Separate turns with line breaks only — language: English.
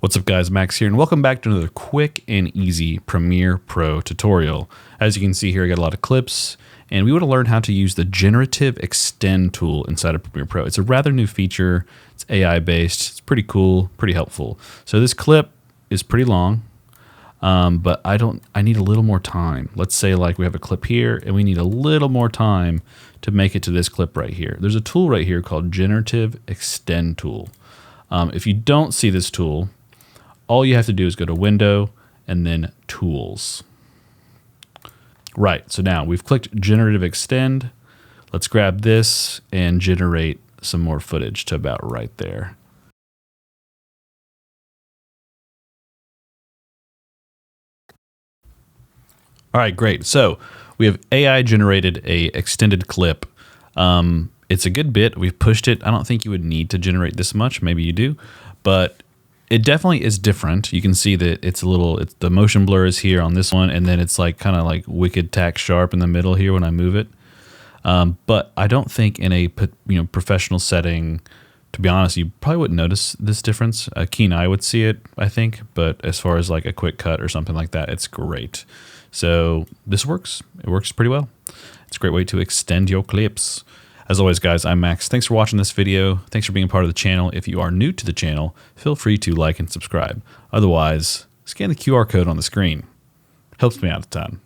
What's up guys, Max here, and welcome back to another quick and easy Premiere Pro tutorial. As you can see here, I got a lot of clips, and we want to learn how to use the Generative Extend tool inside of Premiere Pro. It's a rather new feature, it's AI based, it's pretty cool, pretty helpful. So this clip is pretty long, but I need a little more time. Let's say like we have a clip here, and we need a little more time to make it to this clip right here. There's a tool right here called Generative Extend tool. If you don't see this tool, all you have to do is go to Window and then Tools. Right, so now we've clicked Generative Extend. Let's grab this and generate some more footage to about right there. All right, great. So we have AI generated a extended clip. It's a good bit. We've pushed it. I don't think you would need to generate this much. Maybe you do, but it definitely is different. You can see that it's the motion blur is here on this one, and then it's like kind of like wicked tack sharp in the middle here when I move it. But I don't think in a professional setting, to be honest, you probably wouldn't notice this difference. A keen eye would see it, I think, but as far as like a quick cut or something like that, it's great. So this works. It works pretty well. It's a great way to extend your clips. As always, guys, I'm Max. Thanks for watching this video. Thanks for being a part of the channel. If you are new to the channel, feel free to like and subscribe. Otherwise, scan the QR code on the screen. Helps me out a ton.